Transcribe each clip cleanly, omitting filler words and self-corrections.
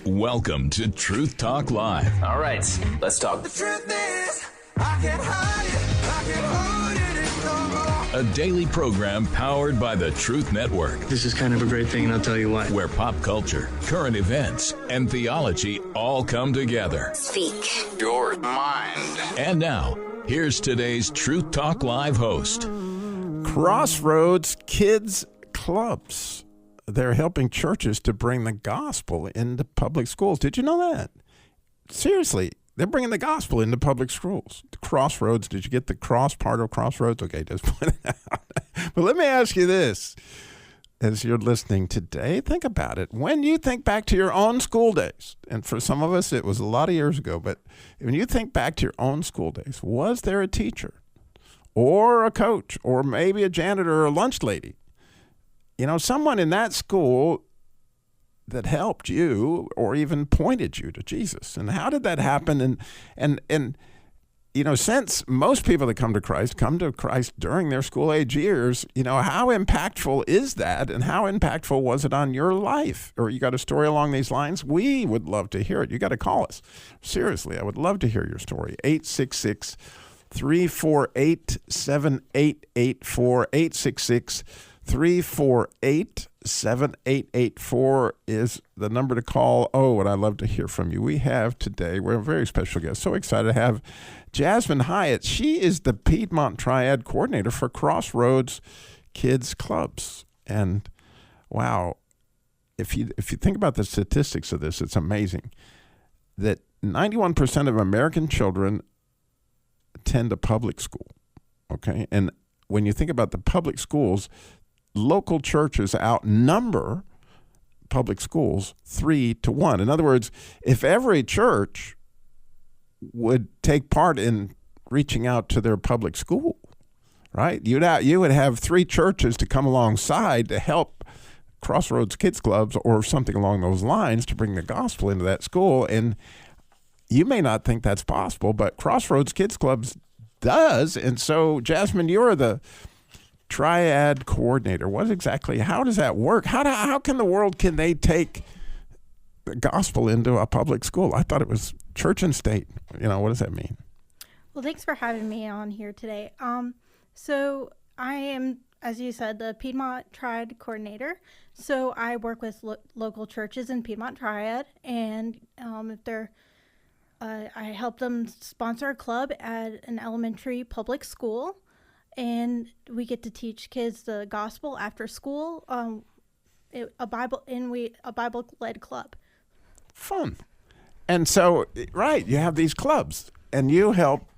Welcome to Truth Talk Live. All right, let's talk. The truth is, I can't hide it. I can't hold it no more. A daily program powered by the Truth Network, This is kind of a great thing, and I'll tell you why. where pop culture, current events, and theology all come together. Speak Your mind. And now, here's today's Truth Talk Live host. Crossroads Kids Clubs. They're helping churches to bring the gospel into public schools. Did you know that? Seriously, they're bringing the gospel into public schools. Crossroads, did you get the cross part of Crossroads? Okay, just point it out. But let me ask you this. As you're listening today, think about it. When you think back to your own school days, and for some of us it was a lot of years ago, but when you think back to your own school days, was there a teacher or a coach or maybe a janitor or a lunch lady, someone in that school that helped you or even pointed you to Jesus? And how did that happen? And since most people that come to Christ during their school age years, how impactful is that? And how impactful was it on your life? Or you got a story along these lines? We would love to hear it. You got to call us. Seriously, I would love to hear your story. 866-348-7884, 866-348-7884 is the number to call. Oh, and I'd love to hear from you. We have today, we're a very special guest. So excited to have Jasmine Hyatt. She is the Piedmont Triad Coordinator for Crossroads Kids Clubs. And wow, if you think about the statistics of this, it's amazing that 91% of American children attend a public school. Okay. And when you think about the public schools, local churches outnumber public schools 3-1. In other words, if every church would take part in reaching out to their public school, right? You would have 3 churches to come alongside to help Crossroads Kids Clubs or something along those lines to bring the gospel into that school. And you may not think that's possible, but Crossroads Kids Clubs does. And so, Jasmine, you're the Triad Coordinator. How does that work? How can the world, can they take the gospel into a public school? I thought it was church and state. What does that mean? Well, thanks for having me on here today. So I am, as you said, the Piedmont Triad Coordinator. So I work with local churches in Piedmont Triad, and if they're I help them sponsor a club at an elementary public school, and we get to teach kids the gospel after school. A Bible-led club. Fun. And so, right, you have these clubs, and you help.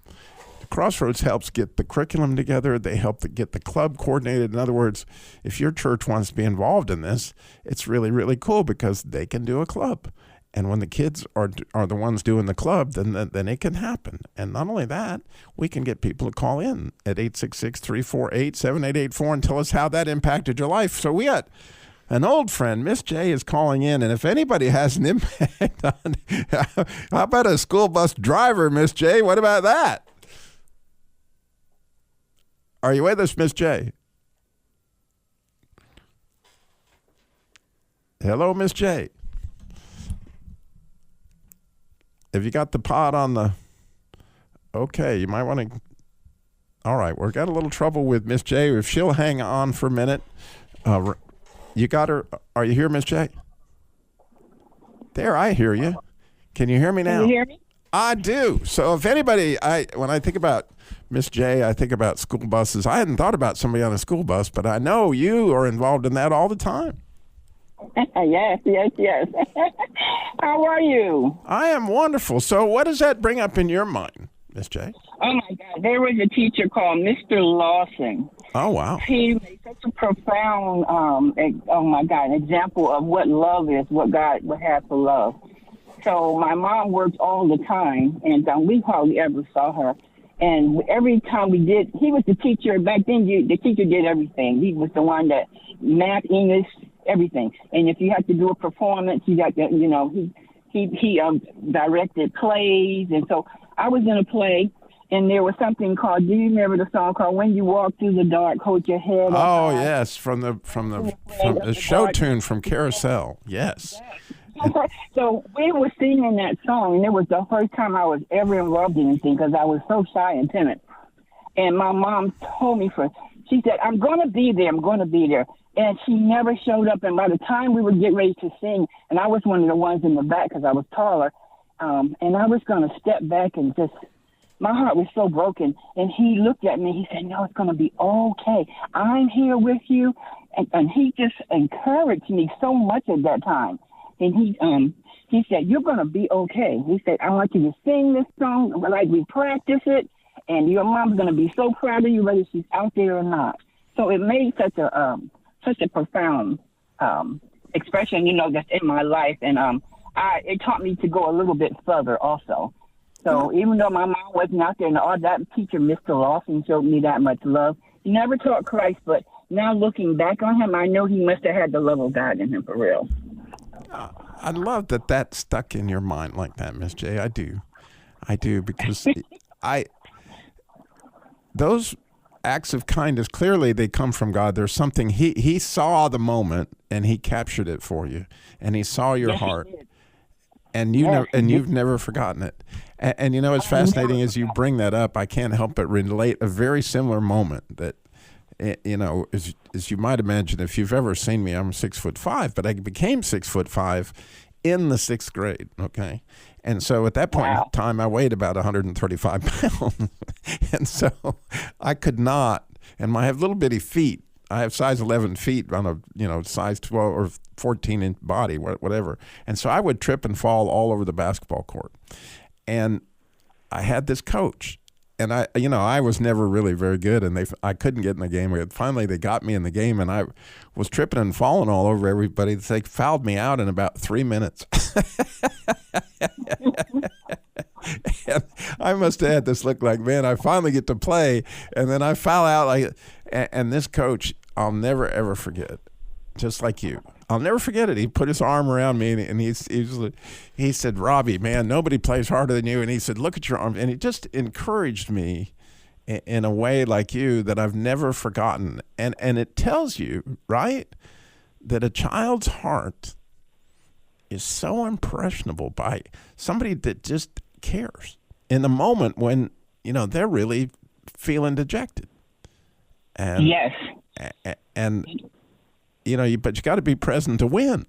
Crossroads helps get the curriculum together. They help to get the club coordinated. In other words, if your church wants to be involved in this, it's really, really cool because they can do a club. And when the kids are the ones doing the club, then it can happen. And not only that, we can get people to call in at 866-348-7884 and tell us how that impacted your life. So we got an old friend, Miss J, is calling in. And if anybody has an impact on, how about a school bus driver, Miss J? What about that? Are you with us, Miss J? Hello, Miss J. Have you got the pod on the... Okay, you might want to... All right, we've got a little trouble with Miss J. If she'll hang on for a minute. You got her... Are you here, Miss J? There, I hear you. Can you hear me now? Can you hear me? I do. So if anybody... When I think about Miss J, I think about school buses. I hadn't thought about somebody on a school bus, but I know you are involved in that all the time. Yes. How are you? I am wonderful. So what does that bring up in your mind, Miss J? Oh, my God. There was a teacher called Mr. Lawson. Oh, wow. He made such a profound, example of what love is, what God would have for love. So my mom worked all the time, and we hardly ever saw her. And every time he was the teacher. Back then, the teacher did everything. He was the one that math, English, everything. And if you had to do a performance, you got to, he directed plays. And so I was in a play, and there was something called, do you remember the song called When You Walk Through the Dark, Hold Your Head Up Oh, High? yes, from the show tune from Carousel. Yes. So we were singing that song, and it was the first time I was ever involved in anything because I was so shy and timid. And my mom told me she said, I'm going to be there. I'm going to be there. And she never showed up. And by the time we would get ready to sing, and I was one of the ones in the back because I was taller, and I was going to step back and just, my heart was so broken. And he looked at me. He said, no, it's going to be okay. I'm here with you. And he just encouraged me so much at that time. And he said, you're going to be okay. He said, I want you to sing this song like we practice it. And your mom's going to be so proud of you whether she's out there or not. So it made such a profound expression, that's in my life. And it taught me to go a little bit further also. So even though my mom wasn't out there and all that, teacher, Mr. Lawson, showed me that much love. He never taught Christ, but now looking back on him, I know he must have had the love of God in him for real. I love that stuck in your mind like that, Miss J. I do, because those acts of kindness, clearly they come from God. There's something, he saw the moment and he captured it for you, and he saw your heart, and you've never forgotten it. And it's fascinating as you bring that up. I can't help but relate a very similar moment that, as you might imagine, if you've ever seen me, I'm 6'5", but I became 6'5" in the 6th grade. Okay. And so at that point in time, I weighed about 135 pounds. And so I could not, and I have little bitty feet. I have size 11 feet on a, size 12 or 14-inch body, whatever. And so I would trip and fall all over the basketball court. And I had this coach, and I was never really very good, and I couldn't get in the game. Finally, they got me in the game, and I was tripping and falling all over everybody. They fouled me out in about 3 minutes. And I must have had this look like, man, I finally get to play, and then I foul out. And this coach, I'll never, ever forget, just like you. I'll never forget it. He put his arm around me, and he said, Robbie, man, nobody plays harder than you. And he said, look at your arm. And he just encouraged me in a way like you that I've never forgotten. And it tells you, right, that a child's heart is so impressionable by somebody that just cares in the moment when, they're really feeling dejected. And, yes. And but you got to be present to win.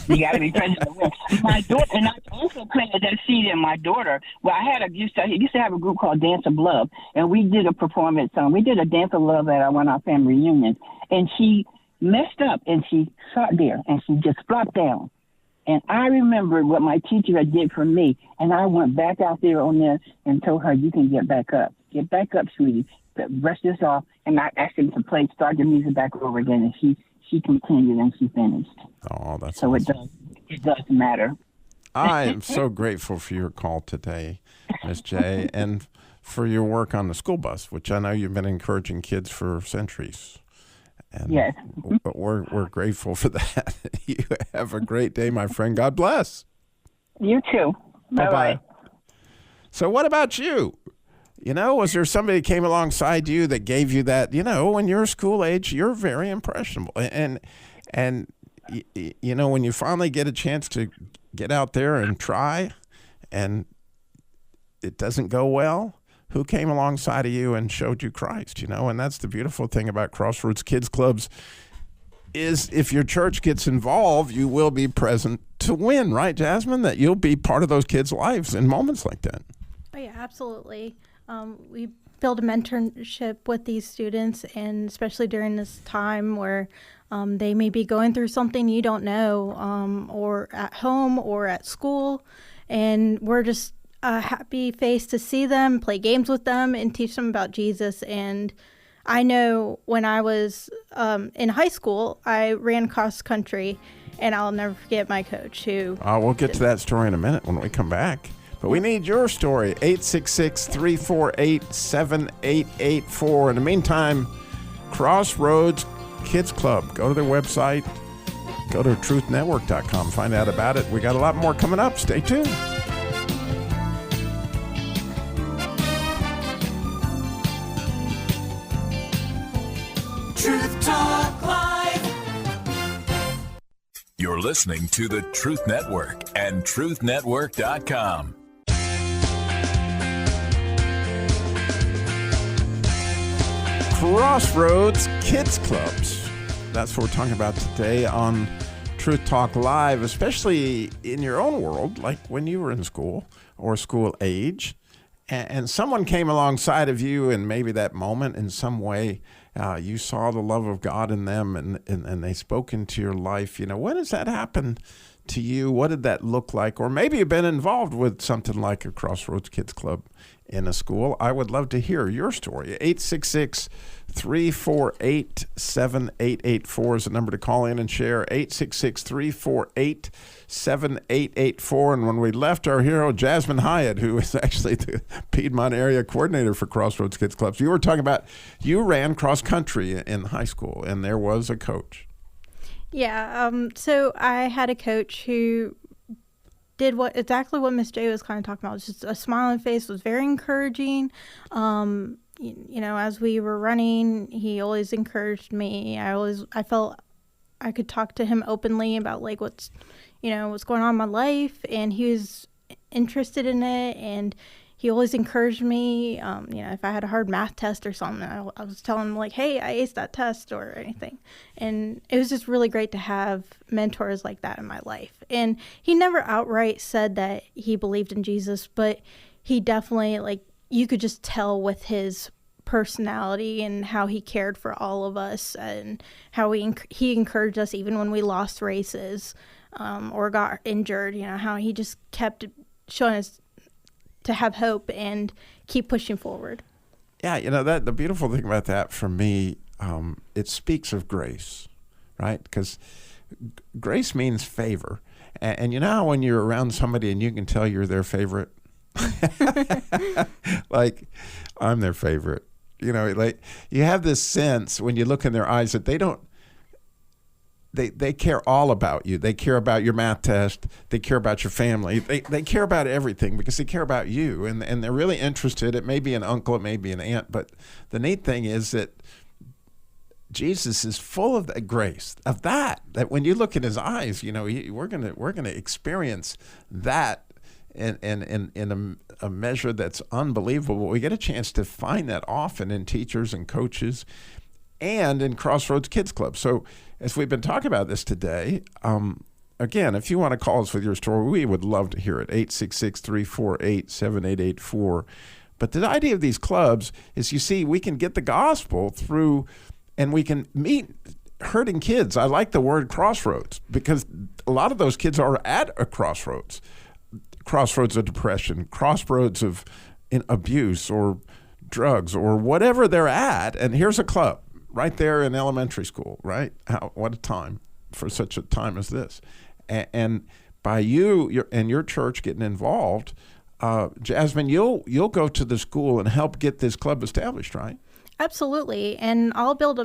You got to be present to win. My daughter, and I also planted that seed in my daughter. Well, I used to have a group called Dance of Love, and we did a performance. We did a Dance of Love at one of our family reunions, and she messed up, and she sat there, and she just flopped down. And I remembered what my teacher had did for me, and I went back out there on there and told her, you can get back up. Get back up, sweetie. Brush this off. And I asked him to start the music back over again, and she continued and she finished. Oh, that's so awesome. It does matter. I am so grateful for your call today, Miss J, and for your work on the school bus, which I know you've been encouraging kids for centuries. And yes. We're grateful for that. You have a great day, my friend. God bless. You too. Bye-bye. So what about you? Was there somebody that came alongside you that gave you that, when you're school age, you're very impressionable. And when you finally get a chance to get out there and try and it doesn't go well, who came alongside of you and showed you Christ, And that's the beautiful thing about Crossroads Kids Clubs is if your church gets involved, you will be present to win, right, Jasmine? That you'll be part of those kids' lives in moments like that. Oh, yeah, absolutely. We build a mentorship with these students, and especially during this time where they may be going through something you don't know, or at home or at school, and we're just a happy face to see them, play games with them, and teach them about Jesus. And I know when I was in high school, I ran cross country, and I'll never forget my coach who... we'll get to that story in a minute when we come back. But we need your story, 866-348-7884. In the meantime, Crossroads Kids Club. Go to their website. Go to truthnetwork.com. Find out about it. We got a lot more coming up. Stay tuned. Truth Talk Live. You're listening to the Truth Network and truthnetwork.com. Crossroads Kids Clubs. That's what we're talking about today on Truth Talk Live, especially in your own world, like when you were in school or school age, and someone came alongside of you, and maybe that moment in some way you saw the love of God in them, and they spoke into your life. You know, when does that happen to you? What did that look like? Or maybe you've been involved with something like a Crossroads Kids Club in a school. I would love to hear your story. 866-348-7884 is the number to call in and share. 866-348-7884. And when we left our hero, Jasmine Hyatt, who is actually the Piedmont area coordinator for Crossroads Kids Clubs, you were talking about you ran cross country in high school, and there was a coach. Yeah, so I had a coach who did exactly what Miss J was kind of talking about. It was just a smiling face, was very encouraging. You know, as we were running, he always encouraged me. I felt I could talk to him openly about like what's going on in my life, and he was interested in it, and he always encouraged me. If I had a hard math test or something, I was telling him like, hey, I aced that test or anything. And it was just really great to have mentors like that in my life. And he never outright said that he believed in Jesus, but he definitely, like, you could just tell with his personality and how he cared for all of us, and how he encouraged us even when we lost races or got injured, how he just kept showing us to have hope and keep pushing forward. Yeah, that the beautiful thing about that for me, it speaks of grace, right? Because grace means favor. And you know how when you're around somebody and you can tell you're their favorite? Like, I'm their favorite. Like you have this sense when you look in their eyes that they care all about you. They care about your math test. They care about your family. They care about everything because they care about you, and they're really interested. It may be an uncle, it may be an aunt, but the neat thing is that Jesus is full of that grace, of that when you look in his eyes, we're gonna experience that in a measure that's unbelievable. We get a chance to find that often in teachers and coaches and in Crossroads Kids Club. So as we've been talking about this today, again, if you want to call us with your story, we would love to hear it, 866-348-7884. But the idea of these clubs is, you see, we can get the gospel through, and we can meet hurting kids. I like the word crossroads because a lot of those kids are at a crossroads of depression, crossroads of abuse or drugs or whatever they're at. And here's a club right there in elementary school, right? What a time for such a time as this. And by you and your church getting involved, Jasmine, you'll go to the school and help get this club established, right? Absolutely. And I'll build a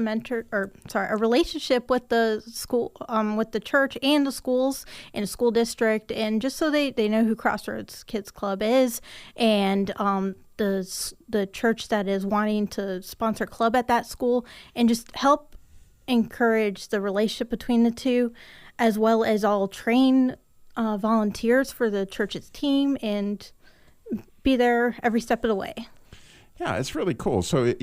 relationship with the school, with the church and the schools in a school district, and just so they know who Crossroads Kids Club is, and the church that is wanting to sponsor club at that school, and just help encourage the relationship between the two, as well as I'll train volunteers for the church's team and be there every step of the way. Yeah, it's really cool. So,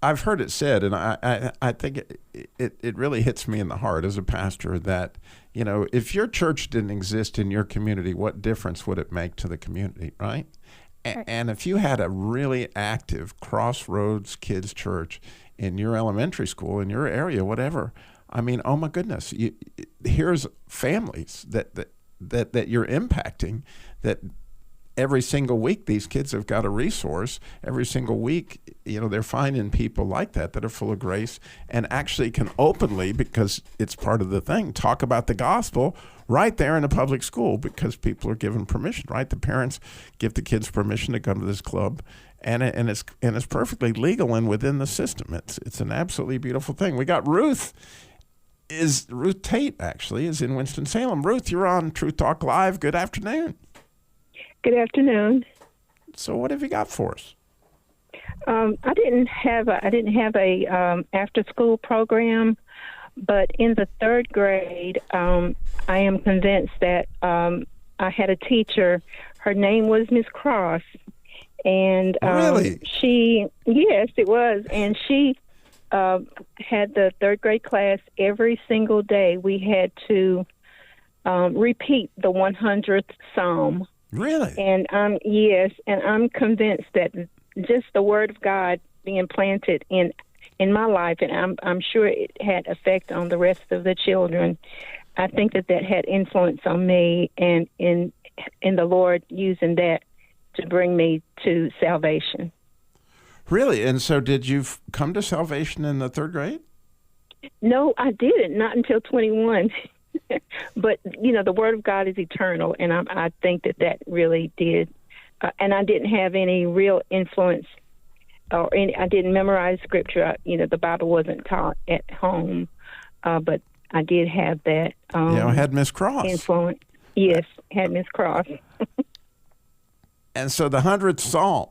I've heard it said, and I think it really hits me in the heart as a pastor that, if your church didn't exist in your community, what difference would it make to the community, right? And if you had a really active Crossroads Kids Church in your elementary school, in your area, whatever, I mean, oh my goodness, here's families that you're impacting, that every single week these kids have got a resource. Every single week, they're finding people like that are full of grace and actually can openly, because it's part of the thing, talk about the gospel right there in a public school because people are given permission, right? The parents give the kids permission to come to this club, and it's perfectly legal and within the system. It's an absolutely beautiful thing. We got Ruth Tate actually is in Winston-Salem. Ruth, you're on Truth Talk Live. Good afternoon. Good afternoon. So what have you got for us? I didn't have a after school program, But in the third grade, I am convinced that I had a teacher. Her name was Miss Cross. And Really? Yes, it was. And she had the third grade class every single day. We had to repeat the 100th Psalm. Really? And yes, and I'm convinced that just the Word of God being planted in my life, and I'm sure it had effect on the rest of the children. I think that had influence on me, and in the Lord using that to bring me to salvation. Really? And so did you come to salvation in the third grade? No, I didn't. Not until 21. But, the Word of God is eternal, and I think that really did. And I didn't have any real influence, I didn't memorize Scripture. The Bible wasn't taught at home, but I did have that. I had Miss Cross. Influence. Yes, had Miss Cross. And so the 100th Psalm,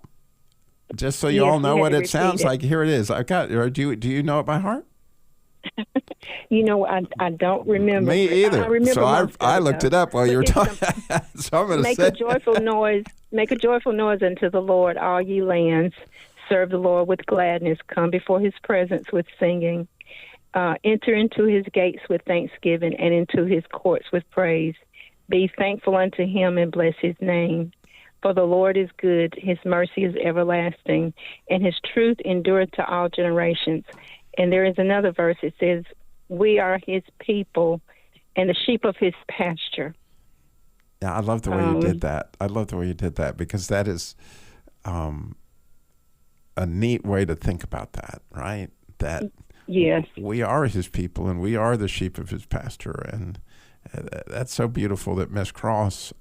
just so you all know what it sounds like, here it is. I got. Or do you know it by heart? I don't remember. Me either. I remember I looked it up while you were talking. So I'm going to make a joyful noise. Make a joyful noise unto the Lord, all ye lands. Serve the Lord with gladness. Come before His presence with singing. Enter into His gates with thanksgiving, and into His courts with praise. Be thankful unto Him and bless His name. For the Lord is good, His mercy is everlasting, and His truth endureth to all generations. And there is another verse. It says, we are His people and the sheep of His pasture. Yeah, I love the way you did that. I love the way you did that, because that is a neat way to think about that, right? That yes, we are His people and we are the sheep of His pasture. And that's so beautiful that Miss Cross,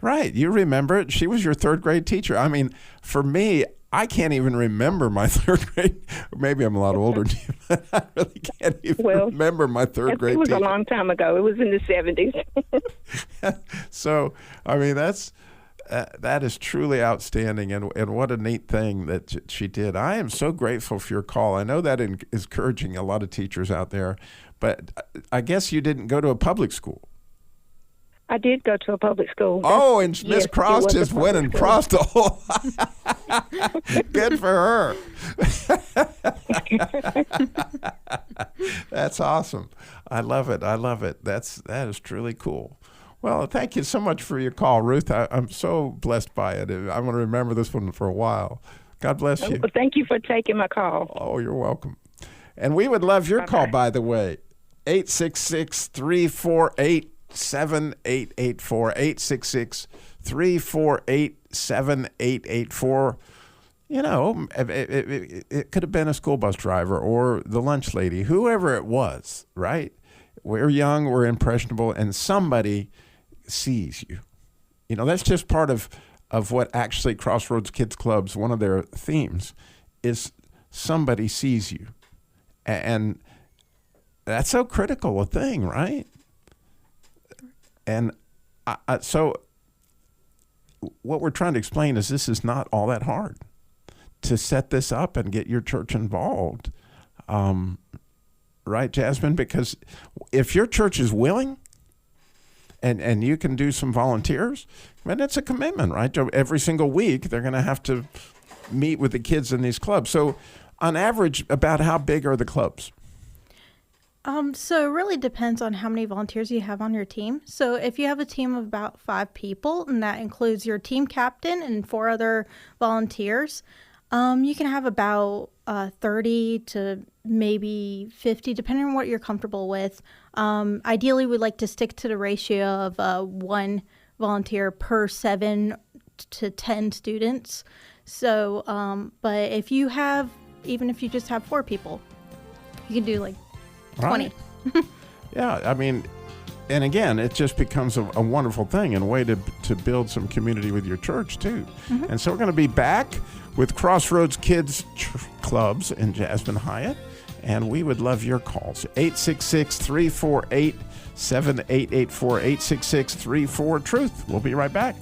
right, you remember it. She was your third grade teacher. I mean, for me, I can't even remember my third grade. Maybe I'm a lot older than you, but I really can't even remember my third grade teacher. It was a long time ago. It was in the 70s. So, I mean, that is truly outstanding, and what a neat thing that she did. I am so grateful for your call. I know that is encouraging a lot of teachers out there, but I guess you didn't go to a public school. I did go to a public school. And Miss Cross just went and crossed the whole. Good for her. That's awesome. I love it. That is truly cool. Well, thank you so much for your call, Ruth. I'm so blessed by it. I'm going to remember this one for a while. God bless you. Well, thank you for taking my call. Oh, you're welcome. And we would love your call, by the way. 866-348-7884, 866-348-7884. It could have been a school bus driver or the lunch lady, whoever it was, right? We're young, we're impressionable, and somebody sees you. That's just part of what actually Crossroads Kids Clubs, one of their themes, is somebody sees you. And that's so critical a thing, right? And so what we're trying to explain is this is not all that hard to set this up and get your church involved. Right, Jasmine? Because if your church is willing and you can do some volunteers, then it's a commitment, right? Every single week, they're going to have to meet with the kids in these clubs. So on average, about how big are the clubs? So it really depends on how many volunteers you have on your team. So if you have a team of about 5 people, and that includes your team captain and 4 other volunteers, you can have about 30 to maybe 50, depending on what you're comfortable with. Ideally, we'd like to stick to the ratio of 1 volunteer per 7 to 10 students. So, but if you just have 4 people, you can do like 20. Right. Yeah, I mean, and again, it just becomes a wonderful thing and a way to build some community with your church, too. Mm-hmm. And so we're going to be back with Crossroads Kids Clubs and Jasmine Hyatt, and we would love your calls. 866-348-7884, 866-34-TRUTH. We'll be right back.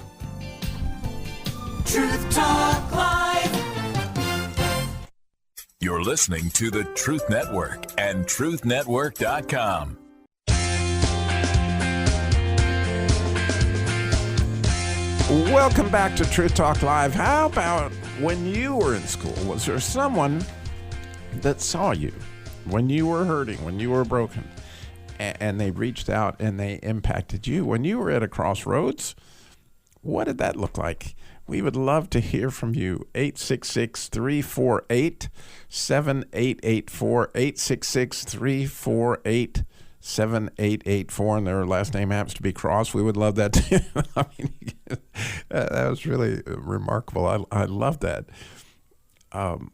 Truth Talk Live. You're listening to the Truth Network and truthnetwork.com. Welcome back to Truth Talk Live. How about when you were in school? Was there someone that saw you when you were hurting, when you were broken, and they reached out and they impacted you? When you were at a crossroads, what did that look like? We would love to hear from you. 866-348-7884, 866-348-7884, and their last name happens to be Cross. We would love that too. I mean, that was really remarkable. I love that.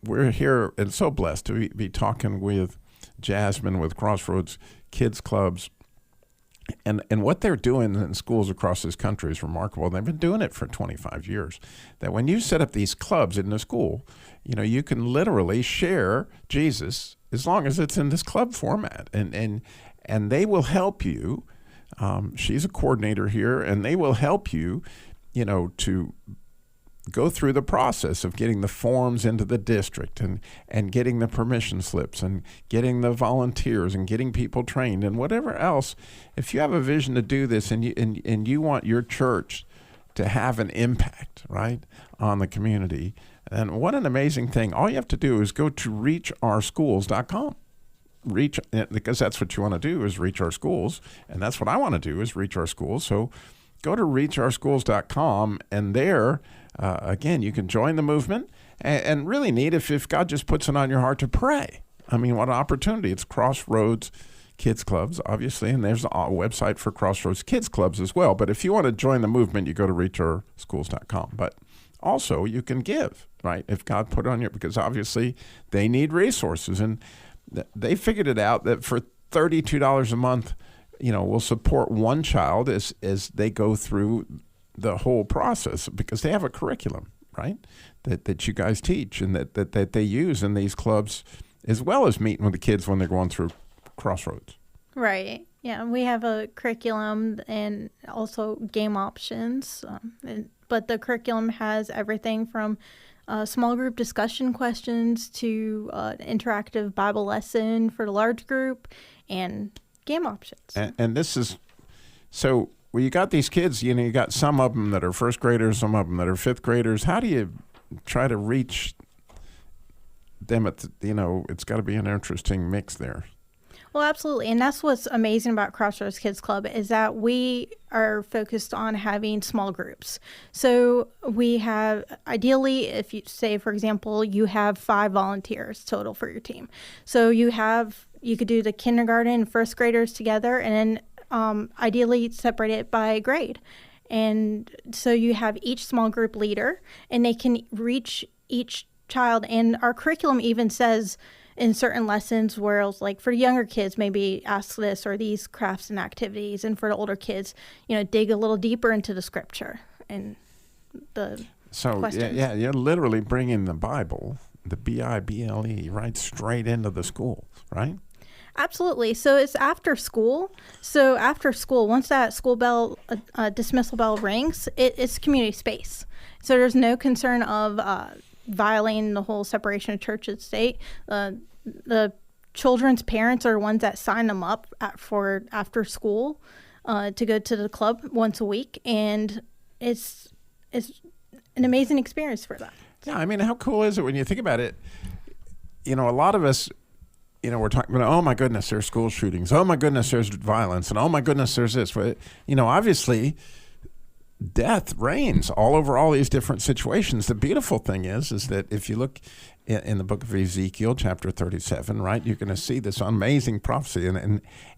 We're here and so blessed to be talking with Jasmine with Crossroads Kids Clubs. And what they're doing in schools across this country is remarkable. They've been doing it for 25 years. That when you set up these clubs in the school, you can literally share Jesus as long as it's in this club format. And they will help you. She's a coordinator here, and they will help you, to go through the process of getting the forms into the district and getting the permission slips and getting the volunteers and getting people trained and whatever else. If you have a vision to do this and you want your church to have an impact, right, on the community, and what an amazing thing. All you have to do is go to reachourschools.com. Because that's what you want to do is reach our schools, and that's what I want to do is reach our schools. So go to reachourschools.com, and there, again, you can join the movement, and really neat if God just puts it on your heart to pray. I mean, what an opportunity. It's Crossroads Kids Clubs, obviously, and there's a website for Crossroads Kids Clubs as well. But if you want to join the movement, you go to reachourschools.com. But also, you can give, right, if God put it on you, because obviously they need resources. And they figured it out that for $32 a month, we'll support one child as they go through the whole process, because they have a curriculum, right, that you guys teach and that they use in these clubs, as well as meeting with the kids when they're going through Crossroads. Right. Yeah, we have a curriculum and also game options, but the curriculum has everything from small group discussion questions to interactive Bible lesson for the large group and game options. And this is, so well, you got these kids, you got some of them that are first graders, some of them that are fifth graders. How do you try to reach them at it's got to be an interesting mix there. Well, absolutely. And that's what's amazing about Crossroads Kids Club is that we are focused on having small groups. So we have, ideally, if you say, for example, you have 5 volunteers total for your team. So you could do the kindergarten and first graders together, and then ideally separate it by grade. And so you have each small group leader, and they can reach each child. And our curriculum even says in certain lessons where it's like for younger kids, maybe ask this or these crafts and activities. And for the older kids, dig a little deeper into the scripture and the questions. Yeah, you're literally bringing the Bible, the Bible, right straight into the school, right? Absolutely. So it's after school. So after school, once that school bell, dismissal bell rings, it's community space. So there's no concern of violating the whole separation of church and state. The children's parents are ones that sign them up for after school to go to the club once a week, and it's an amazing experience for them. Yeah, I mean, how cool is it when you think about it? A lot of us, we're talking about, oh my goodness, there's school shootings. Oh my goodness, there's violence. And oh my goodness, there's this. But, obviously, death reigns all over all these different situations. The beautiful thing is that if you look in the book of Ezekiel, chapter 37, right, you're going to see this amazing prophecy.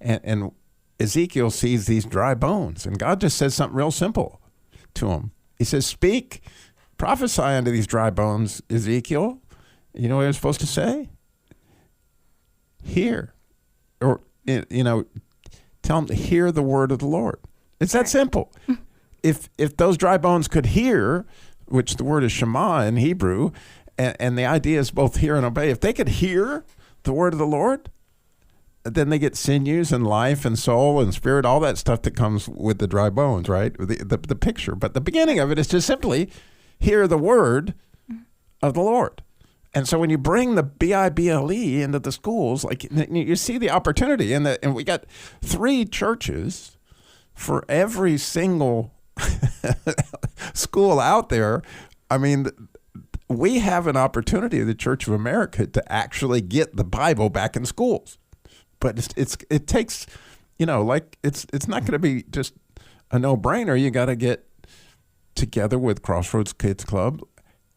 And Ezekiel sees these dry bones. And God just says something real simple to him. He says, speak, prophesy unto these dry bones, Ezekiel. You know what he was supposed to say? Hear. Or, tell them to hear the word of the Lord. It's that simple. If those dry bones could hear, which the word is Shema in Hebrew, and the idea is both hear and obey, if they could hear the word of the Lord, then they get sinews and life and soul and spirit, all that stuff that comes with the dry bones, right? The picture. But the beginning of it is just simply hear the word of the Lord. And so when you bring the Bible into the schools, like you see the opportunity, and we got 3 churches for every single school out there. I mean, we have an opportunity, the Church of America, to actually get the Bible back in schools. But it takes, like it's not going to be just a no-brainer. You got to get together with Crossroads Kids Club,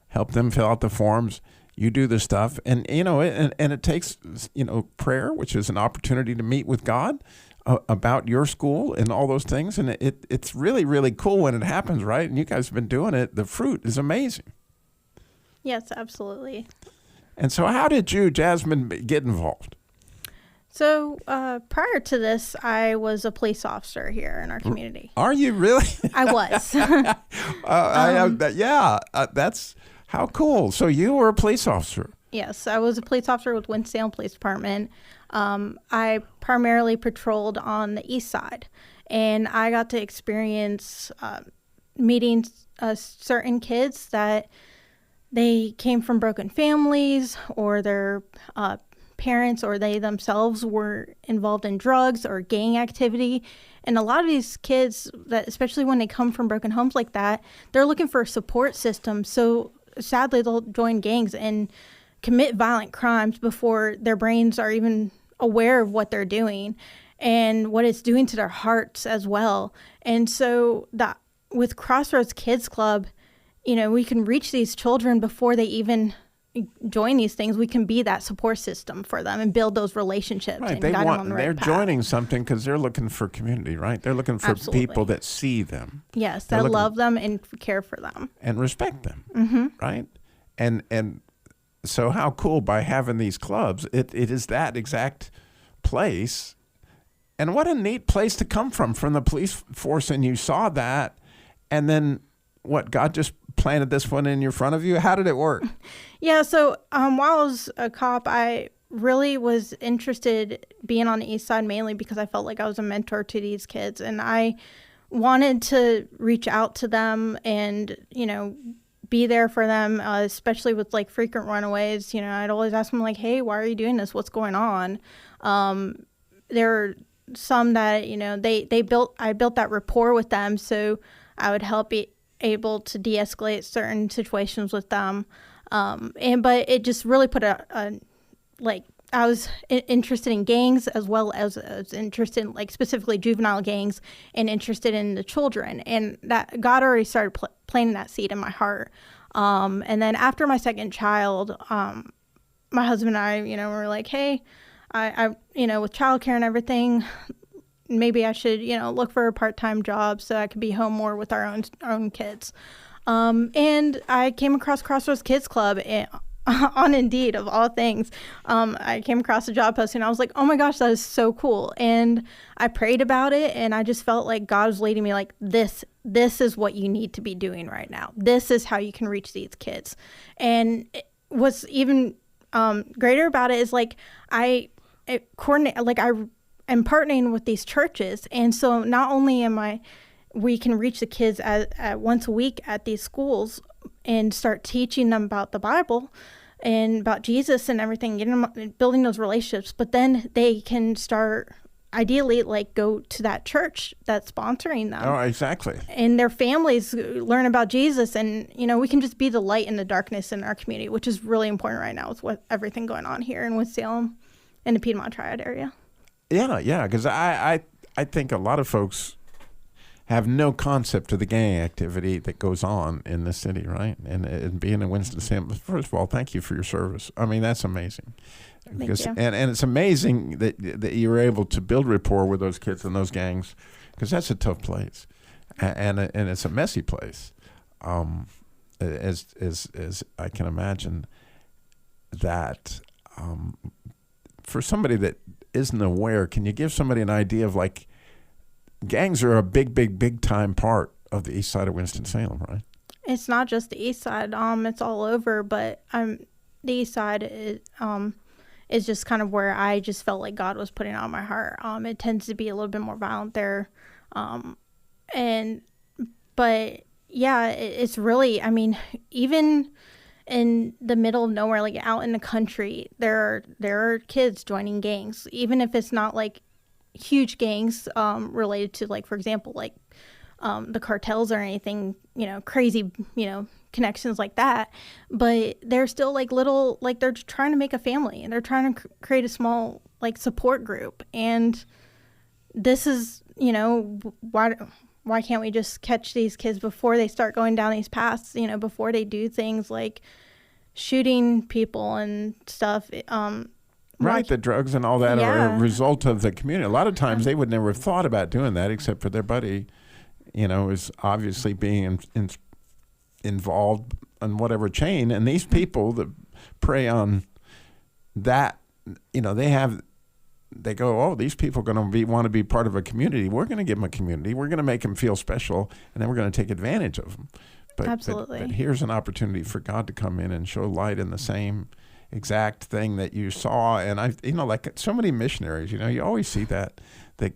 help them fill out the forms. You do the stuff, and it takes prayer, which is an opportunity to meet with God about your school and all those things, and it's really, really cool when it happens, right? And you guys have been doing it. The fruit is amazing. Yes, absolutely. And so, how did you, Jasmine, get involved? So prior to this, I was a police officer here in our community. Are you really? I was. That's how cool. So you were a police officer. Yes, I was a police officer with Winston-Salem Police Department. I primarily patrolled on the east side, and I got to experience meeting certain kids that they came from broken families, or their parents or they themselves were involved in drugs or gang activity. And a lot of these kids, that especially when they come from broken homes like that, they're looking for a support system. So sadly, they'll join gangs and commit violent crimes before their brains are even aware of what they're doing and what it's doing to their hearts as well. And so that with Crossroads Kids Club, we can reach these children before they even join these things. We can be that support system for them and build those relationships. Right. And guide them on the right they're path. Joining something because they're looking for community, right? They're looking for people that see them. Yes, that love them and care for them. And respect them, right? And so how cool by having these clubs, it is that exact place. And what a neat place to come from the police force, and you saw that, and then God just planted this one in your front of you? How did it work? Yeah, so while I was a cop, I really was interested being on the east side mainly because I felt like I was a mentor to these kids, and I wanted to reach out to them and, be there for them, especially with like frequent runaways. I'd always ask them like, hey, why are you doing this? What's going on? There are some that, I built that rapport with them, so I would help be able to de-escalate certain situations with them. But it just really put I was interested in gangs as well as interested in specifically juvenile gangs and interested in the children. And that God already started planting that seed in my heart. And then after my second child, my husband and I, were like, hey, I with childcare and everything, maybe I should, look for a part-time job so I could be home more with our own kids. And I came across Crossroads Kids Club on Indeed, of all things. I came across a job posting. I was like, oh my gosh, that is so cool. And I prayed about it, and I just felt like God was leading me like, this is what you need to be doing right now. This is how you can reach these kids. And what's even greater about it is I am partnering with these churches. And so not only we can reach the kids at once a week at these schools and start teaching them about the Bible and about Jesus and everything, building those relationships, but then they can start ideally go to that church that's sponsoring them. Oh, exactly. And their families learn about Jesus, and we can just be the light in the darkness in our community, which is really important right now with everything going on here in Winston-Salem and the Piedmont Triad area. Yeah, because I think a lot of folks have no concept of the gang activity that goes on in the city, right? And being in Winston-Salem, first of all, thank you for your service. I mean, that's amazing. Thank you. And it's amazing that you were able to build rapport with those kids and those gangs, because that's a tough place, and it's a messy place, as I can imagine that. For somebody that isn't aware, can you give somebody an idea of gangs are a big time part of the east side of Winston-Salem, right? It's not just the east side. It's all over, but the east side is just kind of where I just felt like God was putting it on my heart. It tends to be a little bit more violent there. But yeah, it's really, even in the middle of nowhere, like out in the country, there are kids joining gangs, even if it's not like huge gangs related to, like, for example, like the cartels or anything, crazy, connections like that. But they're still like little, like they're trying to make a family and they're trying to create a small like support group. And this is, why can't we just catch these kids before they start going down these paths, before they do things like shooting people and stuff. Right, the drugs and all that are a result of the community. A lot of times they would never have thought about doing that except for their buddy, is obviously being involved in whatever chain. And these people that prey on that, they go, oh, these people are going to want to be part of a community. We're going to give them a community. We're going to make them feel special, and then we're going to take advantage of them. Absolutely. But here's an opportunity for God to come in and show light in the same exact thing that you saw. And like so many missionaries, you always see that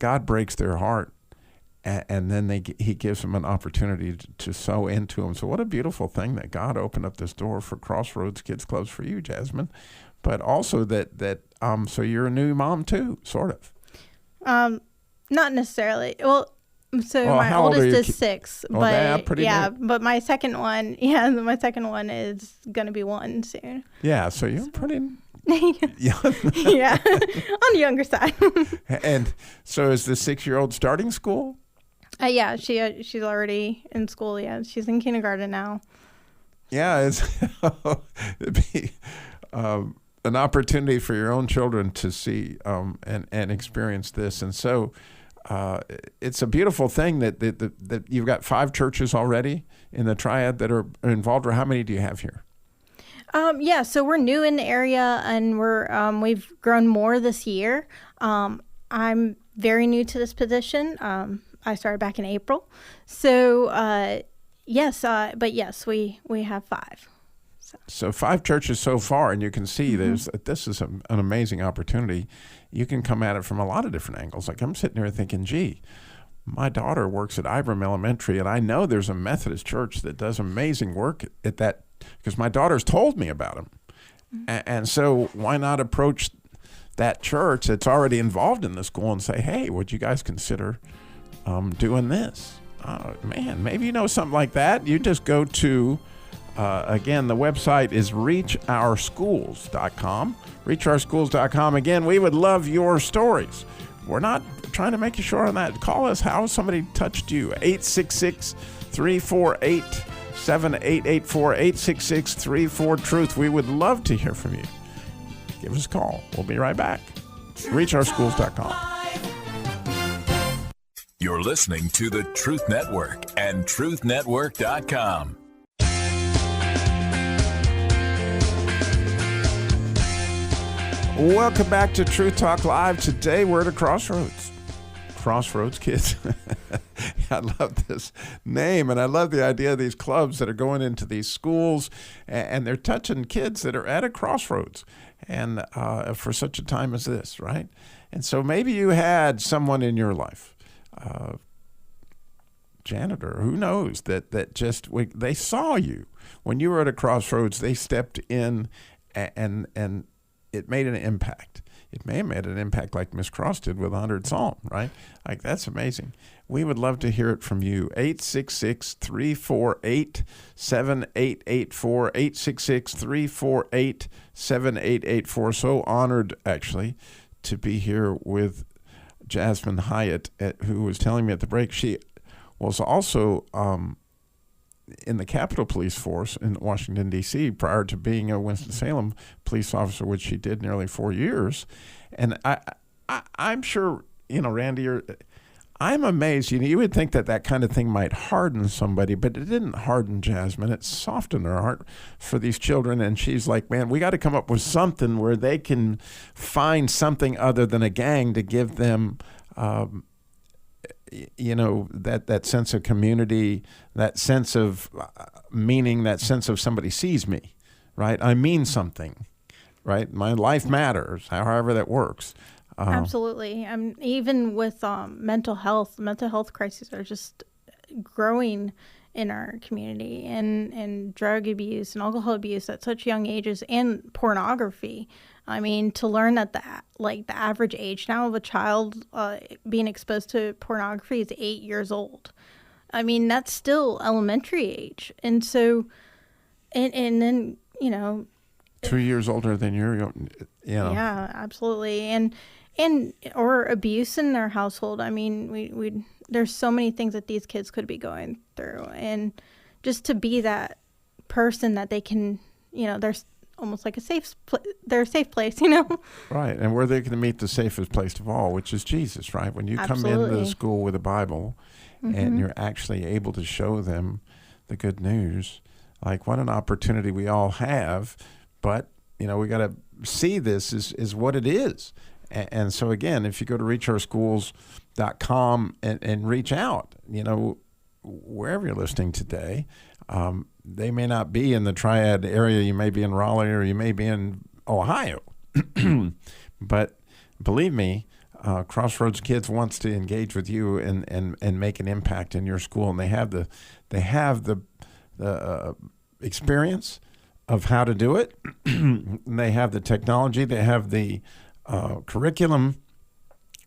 God breaks their heart, and then he gives them an opportunity to sow into them. So what a beautiful thing that God opened up this door for Crossroads Kids Clubs for you, Jasmine. But also so you're a new mom too, sort of. Not necessarily. Well, so my oldest is 6, but but my second one, is going to be 1 soon. Yeah, so you're pretty yeah, on the younger side. And so is the 6-year-old starting school? Yeah, she's already in school. Yeah, she's in kindergarten now. Yeah, it'd be an opportunity for your own children to see and experience this. And so it's a beautiful thing that you've got 5 churches already in the Triad that are involved. Or how many do you have here? So we're new in the area, and we've grown more this year. I'm very new to this position. I started back in April. So but yes, we have 5. So 5 churches so far, and you can see this is an amazing opportunity. You can come at it from a lot of different angles. Like I'm sitting here thinking, gee, my daughter works at Ibram Elementary, and I know there's a Methodist church that does amazing work at that, because my daughter's told me about them. And so why not approach that church that's already involved in the school and say, hey, would you guys consider doing this? Oh, man, maybe you know something like that. You just go to again, the website is reachOurschools.com. ReachOurschools.com. Again, we would love your stories. We're not trying to make you sure on that. Call us how somebody touched you. 866-348-7884. 866-34-TRUTH. We would love to hear from you. Give us a call. We'll be right back. ReachOurschools.com. You're listening to the Truth Network and TruthNetwork.com. Welcome back to Truth Talk Live. Today we're at a Crossroads. Crossroads Kids. I love this name, and I love the idea of these clubs that are going into these schools, and they're touching kids that are at a crossroads, and for such a time as this, right? And so maybe you had someone in your life, janitor, who knows, that just they saw you when you were at a crossroads. They stepped in, and it made an impact. It may have made an impact like Miss Cross did with 100 Psalm, right? Like, that's amazing. We would love to hear it from you. 866-348-7884. 866-348-7884. So honored, actually, to be here with Jasmine Hyatt, who was telling me at the break she was also in the Capitol Police Force in Washington, D.C., prior to being a Winston-Salem police officer, which she did nearly 4 years. And I'm sure, Randy, I'm amazed. You would think that kind of thing might harden somebody, but it didn't harden Jasmine. It softened her heart for these children. And she's like, man, we got to come up with something where they can find something other than a gang to give them that sense of community, that sense of meaning, that sense of somebody sees me, right? I mean something, right? My life matters, however that works. Absolutely. Even with mental health crises are just growing in our community, and drug abuse and alcohol abuse at such young ages, and pornography. I mean, to learn that the average age now of a child being exposed to pornography is 8 years old. I mean, that's still elementary age. And so, and then, 2 years older than you know. Yeah, absolutely. And or abuse in their household. I mean, we there's so many things that these kids could be going through. And just to be that person that they can, there's almost like they're a safe place, Right, and where they can meet the safest place of all, which is Jesus, right? When you come Absolutely. into school with a Bible and you're actually able to show them the good news, like what an opportunity we all have. But, we got to see this is what it is. And so, again, if you go to reachourschools.com and reach out, wherever you're listening today, they may not be in the Triad area. You may be in Raleigh or you may be in Ohio. But believe me, Crossroads Kids wants to engage with you and make an impact in your school. And they have the experience of how to do it. They have the technology. They have the curriculum.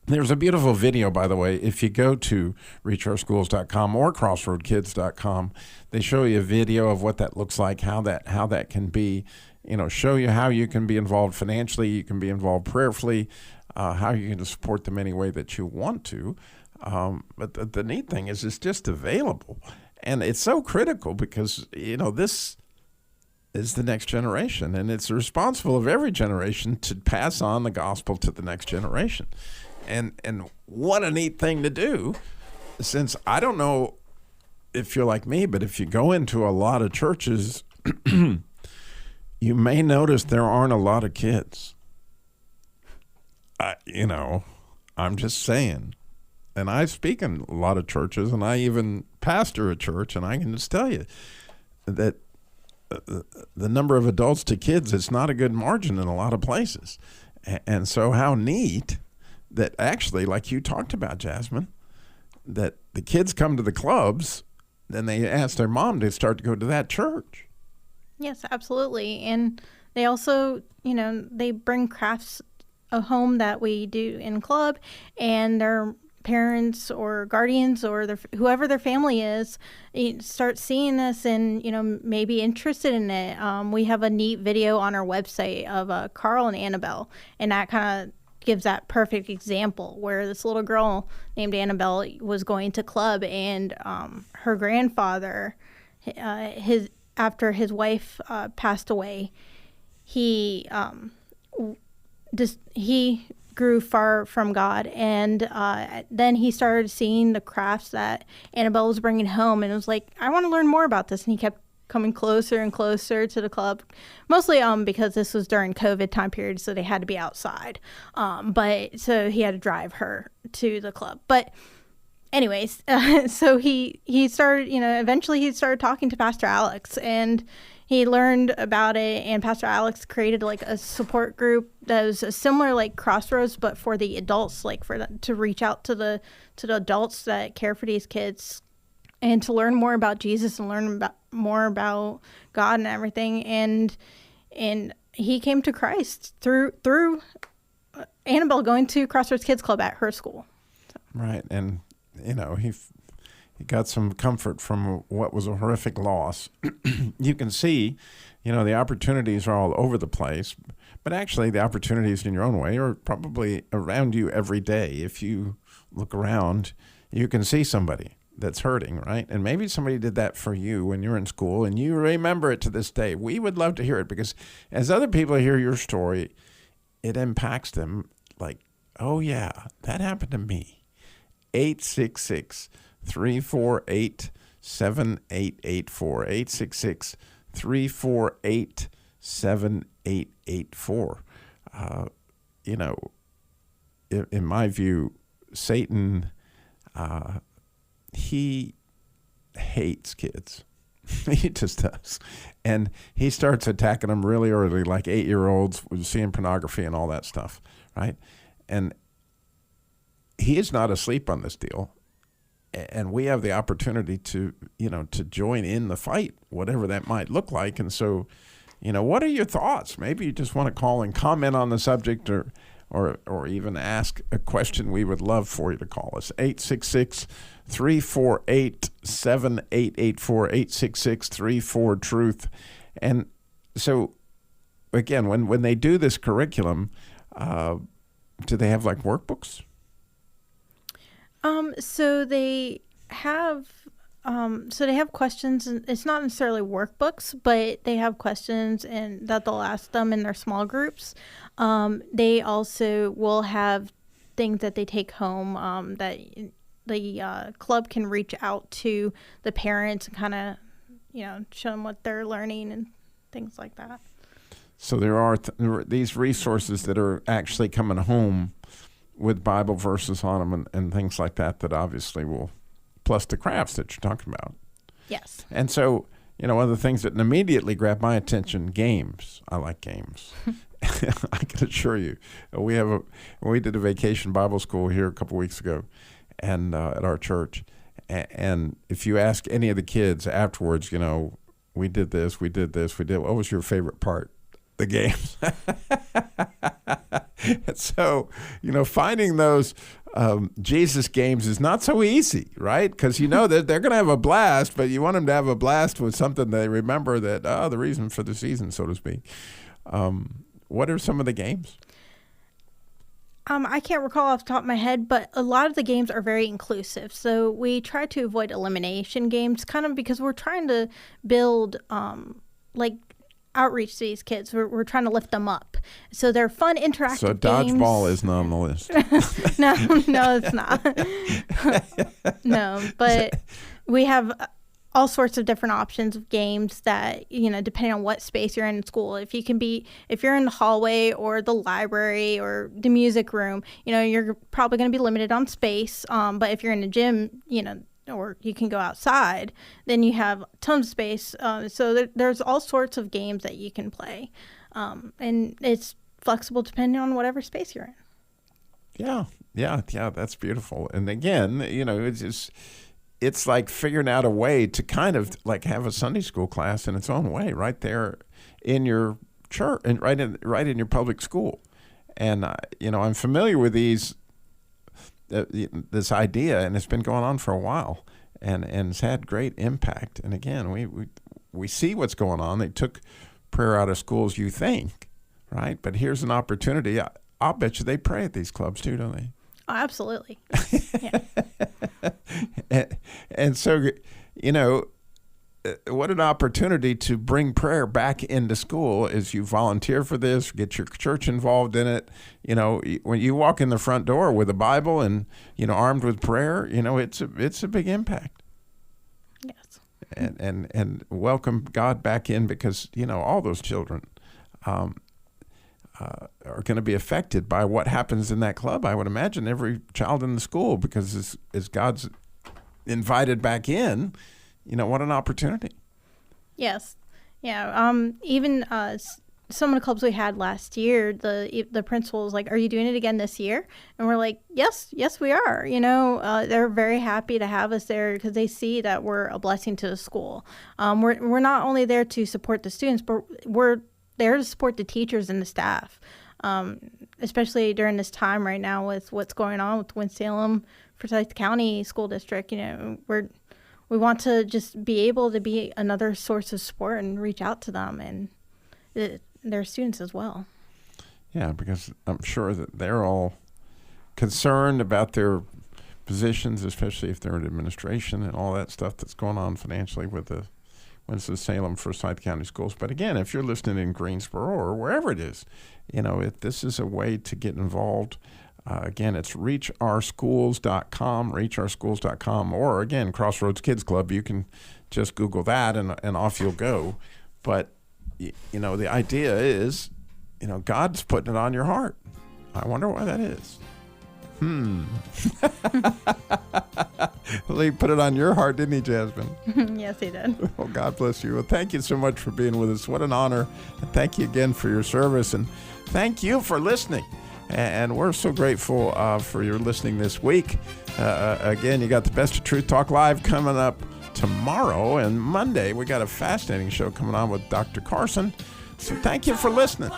There's a beautiful video, by the way. If you go to reachourschools.com or crossroadkids.com, they show you a video of what that looks like, how that can be, show you how you can be involved financially, you can be involved prayerfully, how you can support them any way that you want to. But the neat thing is it's just available. And it's so critical because, this is the next generation, and it's responsible of every generation to pass on the gospel to the next generation. And what a neat thing to do, since I don't know if you're like me, but if you go into a lot of churches, you may notice there aren't a lot of kids. I'm just saying. And I speak in a lot of churches, and I even pastor a church, and I can just tell you that the number of adults to kids, it's not a good margin in a lot of places. And so how neat that actually, like you talked about, Jasmine, that the kids come to the clubs, then they ask their mom to start to go to that church. Yes, absolutely. And they also, they bring crafts home that we do in club, and their parents or guardians or whoever their family is start seeing this and, maybe interested in it. We have a neat video on our website of Carl and Annabelle, and that kind of gives that perfect example where this little girl named Annabelle was going to club, and her grandfather, after his wife passed away, he grew far from God, and then he started seeing the crafts that Annabelle was bringing home, and it was like, I want to learn more about this. And he kept coming closer and closer to the club, mostly because this was during COVID time period, so they had to be outside. But so he had to drive her to the club. But anyways, so he started, eventually he started talking to Pastor Alex, and he learned about it, and Pastor Alex created like a support group that was a similar like Crossroads, but for the adults, like to reach out to the adults that care for these kids, and to learn more about Jesus and learn more about God and everything. And he came to Christ through Annabelle going to Crossroads Kids Club at her school. So. Right, and he got some comfort from what was a horrific loss. You can see, the opportunities are all over the place, but actually the opportunities in your own way are probably around you every day. If you look around, you can see somebody that's hurting, right? And maybe somebody did that for you when you were in school, and you remember it to this day. We would love to hear it, because as other people hear your story, it impacts them like, oh yeah, that happened to me. 866-348-7884. 866-348-7884. In my view, Satan, he hates kids. He just does. And he starts attacking them really early, like 8-year-olds seeing pornography and all that stuff, right? And he is not asleep on this deal. and we have the opportunity to, to join in the fight, whatever that might look like. And so, what are your thoughts? Maybe you just want to call and comment on the subject, or even ask a question. We would love for you to call us. 866-348-7884, 866-34-TRUTH. And so, again, when they do this curriculum, do they have like workbooks? So they have questions, and it's not necessarily workbooks, but they have questions and that they'll ask them in their small groups. They also will have things that they take home, that the club can reach out to the parents and kind of, show them what they're learning and things like that. So there are these resources that are actually coming home with Bible verses on them and things like that obviously will, plus the crafts that you're talking about. Yes. And so, one of the things that immediately grabbed my attention, games. I like games. I can assure you. We did a vacation Bible school here a couple weeks ago and at our church. And if you ask any of the kids afterwards, we did this, what was your favorite part? The games. And so, finding those Jesus games is not so easy, right? Because that they're going to have a blast, but you want them to have a blast with something they remember that, the reason for the season, so to speak. What are some of the games? I can't recall off the top of my head, but a lot of the games are very inclusive. So we try to avoid elimination games, kind of because we're trying to build outreach to these kids. We're trying to lift them up. So they're fun, interactive So games. dodgeball is not on the list. No, it's not. No, but we have all sorts of different options of games that, depending on what space you're in school. If you're in the hallway or the library or the music room, you're probably going to be limited on space. But if you're in the gym, or you can go outside, then you have tons of space. So there's all sorts of games that you can play. And it's flexible depending on whatever space you're in. Yeah, that's beautiful. And again, it's like figuring out a way to kind of like have a Sunday school class in its own way right there in your church and right in your public school. And, I'm familiar with this idea, and it's been going on for a while, and it's had great impact. And again, we see what's going on. They took prayer out of schools, you think, right? But here's an opportunity. I'll bet you they pray at these clubs too, don't they? Oh, absolutely. Yeah. and so, what an opportunity to bring prayer back into school as you volunteer for this, get your church involved in it. When you walk in the front door with a Bible and, armed with prayer, it's a big impact. Yes. And welcome God back in because, all those children are going to be affected by what happens in that club. I would imagine every child in the school, because as God's invited back in, what an opportunity. Yes. Yeah. Even some of the clubs we had last year, the principal was like, "Are you doing it again this year?" And we're like, "Yes, we are." They're very happy to have us there because they see that we're a blessing to the school. We're not only there to support the students, but we're there to support the teachers and the staff, especially during this time right now with what's going on with Winston-Salem, Forsyth County School District. We want to just be able to be another source of support and reach out to them and their students as well. Yeah, because I'm sure that they're all concerned about their positions, especially if they're in administration and all that stuff that's going on financially with the Winston-Salem, Forsyth County schools. But again, if you're listening in Greensboro or wherever it is, if this is a way to get involved. Again, it's reachourschools.com, or again, Crossroads Kids Club. You can just Google that and off you'll go. But, the idea is, God's putting it on your heart. I wonder why that is. Well, he put it on your heart, didn't he, Jasmine? Yes, he did. Well, God bless you. Well, thank you so much for being with us. What an honor. And thank you again for your service. And thank you for listening. And we're so grateful for your listening this week. Again, you got the Best of Truth Talk Live coming up tomorrow, and Monday we got a fascinating show coming on with Dr. Carson. So thank you for listening.